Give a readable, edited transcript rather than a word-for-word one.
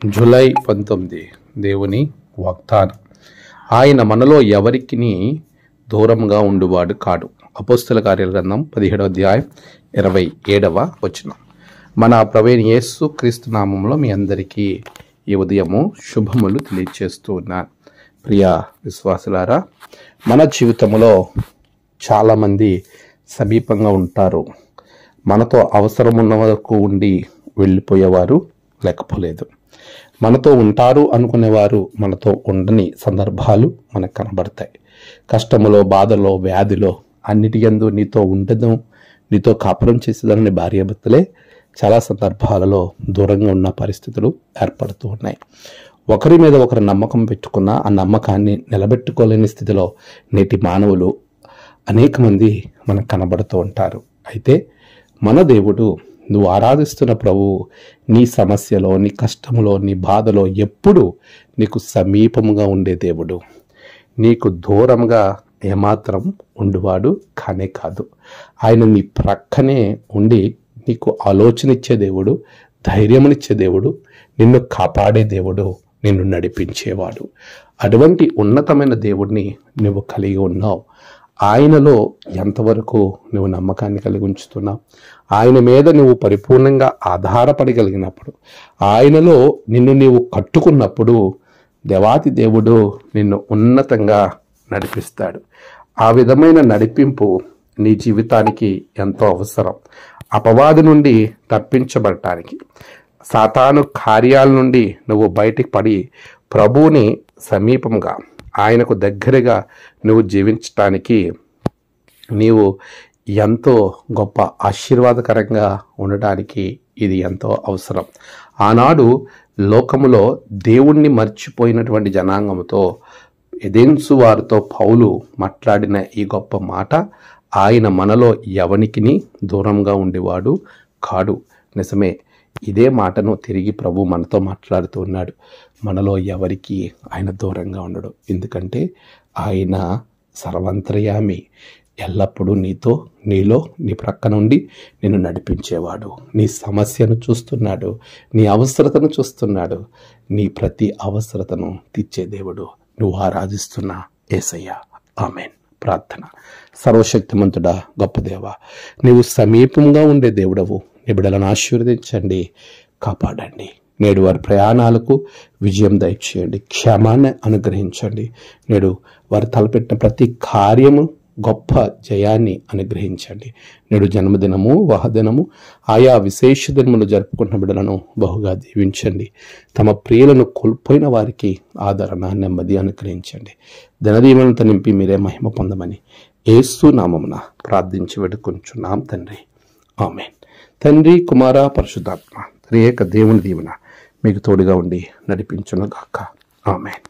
July 19 దేవుని వాగ్దానం. ఆయన మనలో ఎవరికిని దూరంగా ఉండువాడు కాడు. అపోస్తల కార్యాల గ్రంథం 17వ అధ్యాయం 27వ వచనం. మన ప్రభువైన యేసు క్రీస్తు నామములో మీ అందరికీ ఈ ఉదయము శుభములు తెలియజేస్తూ ఉన్నాను. ప్రియ విశ్వాసులారా, మన జీవితంలో చాలామంది సమీపంగా ఉంటారు. మనతో అవసరం ఉన్న వరకు ఉండి వెళ్ళిపోయేవారు లేకపోలేదు. మనతో ఉంటారు అనుకునేవారు మనతో ఉండని సందర్భాలు మనకు కనబడతాయి. కష్టములో, బాధలో, వ్యాధిలో అన్నిటి యందు నీతో ఉండడం, నీతో కాపురం చేసేదాన్ని భార్యాభర్తలే చాలా సందర్భాలలో దూరంగా ఉన్న పరిస్థితులు ఏర్పడుతూ ఉన్నాయి. ఒకరి మీద ఒకరు నమ్మకం పెట్టుకున్న ఆ నమ్మకాన్ని నిలబెట్టుకోలేని స్థితిలో నేటి మానవులు అనేక మంది మనకు కనబడుతూ ఉంటారు. అయితే మన దేవుడు, నువ్వు ఆరాధిస్తున్న ప్రభువు నీ సమస్యలో, నీ కష్టంలో, నీ బాధలో ఎప్పుడు నీకు సమీపముగా ఉండే దేవుడు. నీకు దూరంగా ఏమాత్రం ఉండువాడు కానే కాదు. ఆయన నీ ప్రక్కనే ఉండి నీకు ఆలోచన ఇచ్చే దేవుడు, ధైర్యమునిచ్చే దేవుడు, నిన్ను కాపాడే దేవుడు, నిన్ను నడిపించేవాడు. అటువంటి ఉన్నతమైన దేవుడిని నువ్వు కలిగి ఉన్నావు. ఆయనలో ఎంతవరకు నువ్వు నమ్మకాన్ని కలిగి ఉంచుతున్నావు? ఆయన మీద నువ్వు పరిపూర్ణంగా ఆధారపడగలిగినప్పుడు, ఆయనలో నిన్ను నీవు కట్టుకున్నప్పుడు దేవాతి దేవుడు నిన్ను ఉన్నతంగా నడిపిస్తాడు. ఆ విధమైన నడిపింపు నీ జీవితానికి ఎంతో అవసరం. అపవాది నుండి తప్పించబడటానికి, సాతాను కార్యాల నుండి నువ్వు బయటికి పడి ప్రభువుని సమీపంగా, ఆయనకు దగ్గరగా నువ్వు జీవించటానికి నీవు ఎంతో గొప్ప ఆశీర్వాదకరంగా ఉండటానికి ఇది ఎంతో అవసరం. ఆనాడు లోకములో దేవుణ్ణి మర్చిపోయినటువంటి జనాంగంతో, ఎదెన్సు వారితో పౌలు మాట్లాడిన ఈ గొప్ప మాట, ఆయన మనలో ఎవనికిని దూరంగా ఉండేవాడు కాడు. నిజమే, ఇదే మాటను తిరిగి ప్రభు మనతో మాట్లాడుతూ ఉన్నాడు. మనలో ఎవరికి ఆయన దూరంగా ఉండడు. ఎందుకంటే ఆయన సర్వంతర్యామి, ఎల్లప్పుడూ నీతో, నీలో, నీ ప్రక్క నుండి నిన్ను నడిపించేవాడు. నీ సమస్యను చూస్తున్నాడు, నీ అవసరతను చూస్తున్నాడు. నీ ప్రతి అవసరతను తీర్చే దేవుడు నువ్వు ఆరాధిస్తున్న యేసయ్య. ఆమేన్. ప్రార్థన. సర్వశక్తిమంతుడా, గొప్ప దేవా, నీవు సమీపంగా ఉండే దేవుడవు. నీ బిడ్డలను ఆశీర్వదించండి, కాపాడండి. నేడు వారి ప్రయాణాలకు విజయం దయచేయండి, క్షేమాన్ని అనుగ్రహించండి. నేడు వారు తలపెట్టిన ప్రతి కార్యము గొప్ప జయాన్ని అనుగ్రహించండి. నేడు జన్మదినము, వివాహదినము, ఆయా విశేష దినములు జరుపుకుంటున్న బిడ్డలను బహుగా దీవించండి. తమ ప్రియులను కోల్పోయిన వారికి ఆదరణ, నెమ్మది అనుగ్రహించండి. దినదీవెనలతో నింపి మీరే మహిమ పొందమని యేసు నామమున ప్రార్థించి వేడుకొంచున్నాం తండ్రి. ఆమేన్. తండ్రి, కుమార, పరిశుద్ధాత్మ త్రియేక దేవుని దీవెన మీకు తోడుగా ఉండి నడిపించును గాక. ఆమేన్.